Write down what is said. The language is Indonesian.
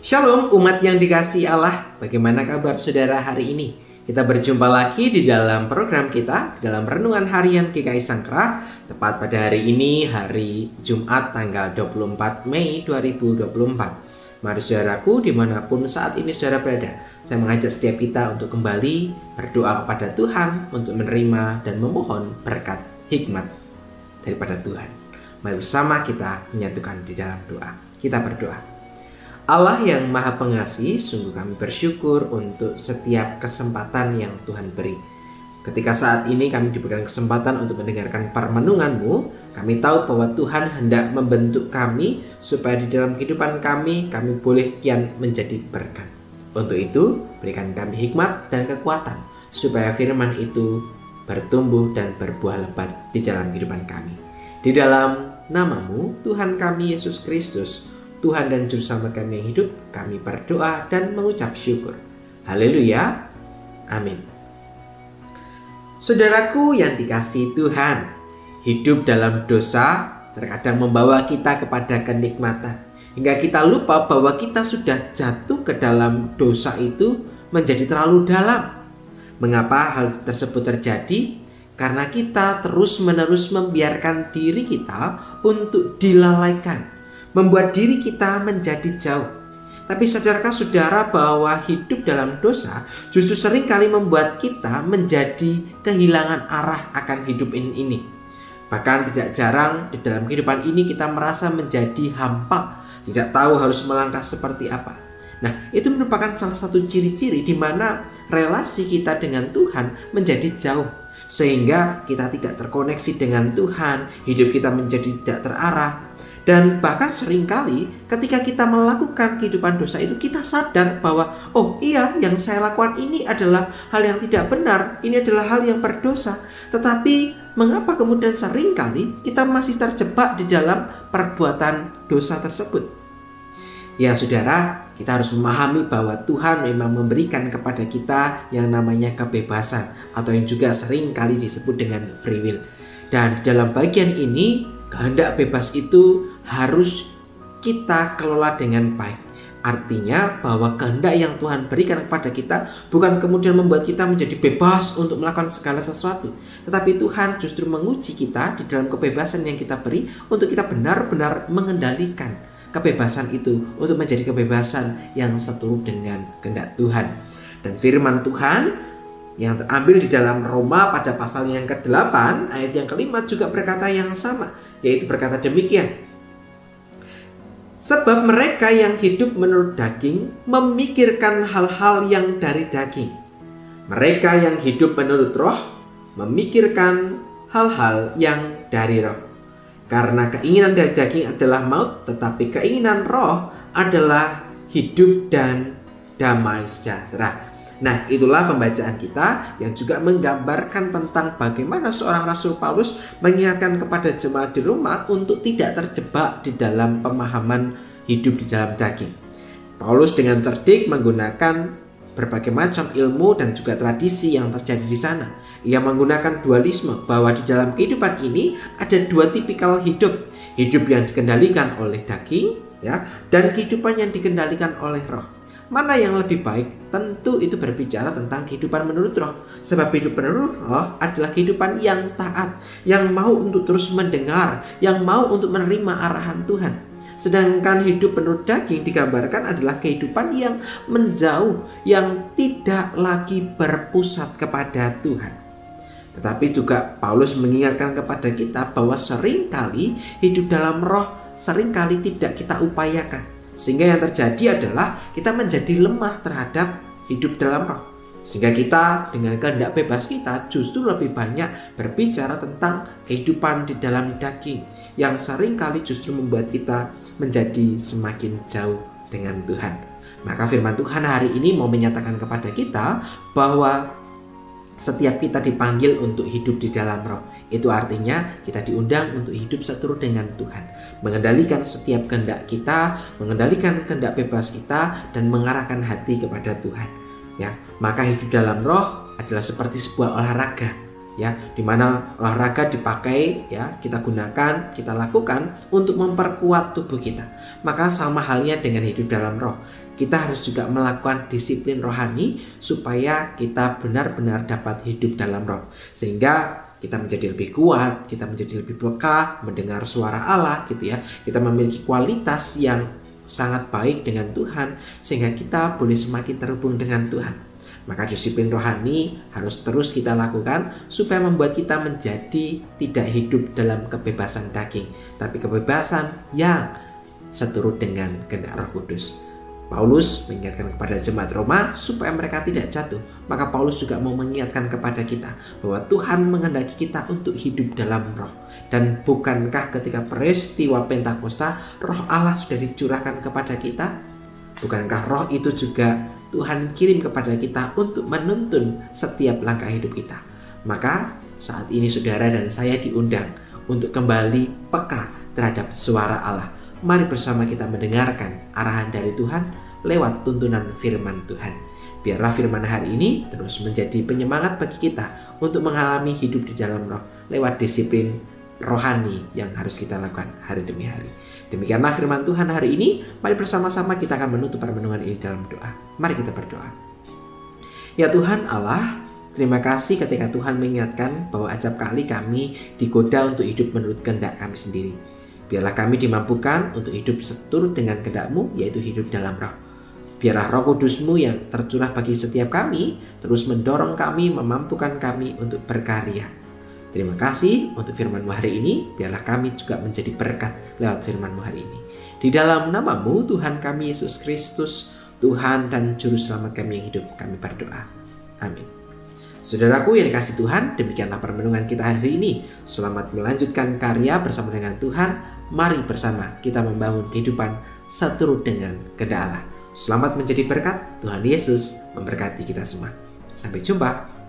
Shalom umat yang dikasihi Allah, bagaimana kabar saudara hari ini? Kita berjumpa lagi di dalam program kita, di dalam Renungan Harian GKI Sangkrah. Tepat pada hari ini, hari Jumat tanggal 24 Mei 2024. Mari saudaraku, dimanapun saat ini saudara berada, saya mengajak setiap kita untuk kembali berdoa kepada Tuhan untuk menerima dan memohon berkat hikmat daripada Tuhan. Mari bersama kita menyatukan di dalam doa. Kita berdoa. Allah yang Maha Pengasih, sungguh kami bersyukur untuk setiap kesempatan yang Tuhan beri. Ketika saat ini kami diberikan kesempatan untuk mendengarkan permenungan-Mu, kami tahu bahwa Tuhan hendak membentuk kami supaya di dalam kehidupan kami boleh kian menjadi berkat. Untuk itu, berikan kami hikmat dan kekuatan supaya firman itu bertumbuh dan berbuah lebat di dalam kehidupan kami. Di dalam nama-Mu, Tuhan kami Yesus Kristus, Tuhan dan Juru Selamat kami yang hidup, kami berdoa dan mengucap syukur. Haleluya. Amin. Saudaraku yang dikasihi Tuhan, hidup dalam dosa terkadang membawa kita kepada kenikmatan, hingga kita lupa bahwa kita sudah jatuh ke dalam dosa itu menjadi terlalu dalam. Mengapa hal tersebut terjadi? Karena kita terus-menerus membiarkan diri kita untuk dilalaikan, membuat diri kita menjadi jauh. Tapi sadarkah saudara bahwa hidup dalam dosa justru seringkali membuat kita menjadi kehilangan arah akan hidup ini. Bahkan tidak jarang di dalam kehidupan ini kita merasa menjadi hampa, tidak tahu harus melangkah seperti apa. Nah, itu merupakan salah satu ciri-ciri di mana relasi kita dengan Tuhan menjadi jauh, sehingga kita tidak terkoneksi dengan Tuhan, hidup kita menjadi tidak terarah. Dan bahkan seringkali ketika kita melakukan kehidupan dosa itu, kita sadar bahwa oh iya, yang saya lakukan ini adalah hal yang tidak benar, ini adalah hal yang berdosa. Tetapi mengapa kemudian seringkali kita masih terjebak di dalam perbuatan dosa tersebut? Ya saudara, kita harus memahami bahwa Tuhan memang memberikan kepada kita yang namanya kebebasan, atau yang juga seringkali disebut dengan free will. Dan dalam bagian ini, kehendak bebas itu harus kita kelola dengan baik. Artinya bahwa kehendak yang Tuhan berikan kepada kita bukan kemudian membuat kita menjadi bebas untuk melakukan segala sesuatu, tetapi Tuhan justru menguji kita di dalam kebebasan yang kita beri untuk kita benar-benar mengendalikan kebebasan itu untuk menjadi kebebasan yang seturut dengan kehendak Tuhan. Dan firman Tuhan yang terambil di dalam Roma pada pasal yang ke-8 ayat yang ke-5 juga berkata yang sama, yaitu berkata demikian. Sebab mereka yang hidup menurut daging memikirkan hal-hal yang dari daging. Mereka yang hidup menurut roh memikirkan hal-hal yang dari roh. Karena keinginan dari daging adalah maut, tetapi keinginan roh adalah hidup dan damai sejahtera. Nah, itulah pembacaan kita yang juga menggambarkan tentang bagaimana seorang Rasul Paulus mengingatkan kepada jemaat di Roma untuk tidak terjebak di dalam pemahaman hidup di dalam daging. Paulus dengan cerdik menggunakan berbagai macam ilmu dan juga tradisi yang terjadi di sana. Ia menggunakan dualisme, bahwa di dalam kehidupan ini ada dua tipikal hidup. Hidup yang dikendalikan oleh daging, dan kehidupan yang dikendalikan oleh roh. Mana yang lebih baik? Tentu itu berbicara tentang kehidupan menurut roh. Sebab hidup menurut roh adalah kehidupan yang taat, yang mau untuk terus mendengar, yang mau untuk menerima arahan Tuhan. Sedangkan hidup menurut daging digambarkan adalah kehidupan yang menjauh, yang tidak lagi berpusat kepada Tuhan. Tetapi juga Paulus mengingatkan kepada kita bahwa seringkali hidup dalam roh seringkali tidak kita upayakan. Sehingga yang terjadi adalah kita menjadi lemah terhadap hidup dalam roh. Sehingga kita dengan kehendak bebas kita justru lebih banyak berbicara tentang kehidupan di dalam daging, yang seringkali justru membuat kita menjadi semakin jauh dengan Tuhan. Maka firman Tuhan hari ini mau menyatakan kepada kita bahwa setiap kita dipanggil untuk hidup di dalam roh. Itu artinya kita diundang untuk hidup seturut dengan Tuhan, mengendalikan setiap kehendak kita, mengendalikan kehendak bebas kita, dan mengarahkan hati kepada Tuhan. Ya, maka hidup dalam roh adalah seperti sebuah olahraga, ya, di mana olahraga dipakai, ya, kita gunakan, kita lakukan untuk memperkuat tubuh kita. Maka sama halnya dengan hidup dalam roh. kita harus juga melakukan disiplin rohani supaya kita benar-benar dapat hidup dalam roh. Sehingga kita menjadi lebih kuat, kita menjadi lebih peka mendengar suara Allah gitu ya. Kita memiliki kualitas yang sangat baik dengan Tuhan sehingga kita boleh semakin terhubung dengan Tuhan. Maka disiplin rohani harus terus kita lakukan supaya membuat kita menjadi tidak hidup dalam kebebasan daging, tapi kebebasan yang seturut dengan kehendak Roh Kudus. Paulus mengingatkan kepada jemaat Roma supaya mereka tidak jatuh. Maka Paulus juga mau mengingatkan kepada kita bahwa Tuhan menghendaki kita untuk hidup dalam roh. Dan bukankah ketika peristiwa Pentakosta Roh Allah sudah dicurahkan kepada kita? Bukankah roh itu juga Tuhan kirim kepada kita untuk menuntun setiap langkah hidup kita? Maka saat ini saudara dan saya diundang untuk kembali peka terhadap suara Allah. Mari bersama kita mendengarkan arahan dari Tuhan lewat tuntunan firman Tuhan. Biarlah firman hari ini terus menjadi penyemangat bagi kita untuk mengalami hidup di dalam roh lewat disiplin rohani yang harus kita lakukan hari demi hari. Demikianlah firman Tuhan hari ini. Mari bersama-sama kita akan menutup permenungan ini dalam doa. Mari kita berdoa. Ya Tuhan Allah, terima kasih ketika Tuhan mengingatkan bahwa acap kali kami digoda untuk hidup menurut kehendak kami sendiri. Biarlah kami dimampukan untuk hidup seturut dengan kehendak-Mu, yaitu hidup dalam roh. Biarlah Roh Kudus-Mu yang tercurah bagi setiap kami terus mendorong kami, memampukan kami untuk berkarya. Terima kasih untuk firman-Mu hari ini. Biarlah kami juga menjadi berkat lewat firman-Mu hari ini. Di dalam nama-Mu Tuhan kami Yesus Kristus, Tuhan dan Juru Selamat kami yang hidup, kami berdoa. Amin. Saudaraku yang dikasihi Tuhan, demikianlah permenungan kita hari ini. Selamat melanjutkan karya bersama dengan Tuhan. Mari bersama kita membangun kehidupan seturut dengan kehendak Allah. Selamat menjadi berkat. Tuhan Yesus memberkati kita semua. Sampai jumpa.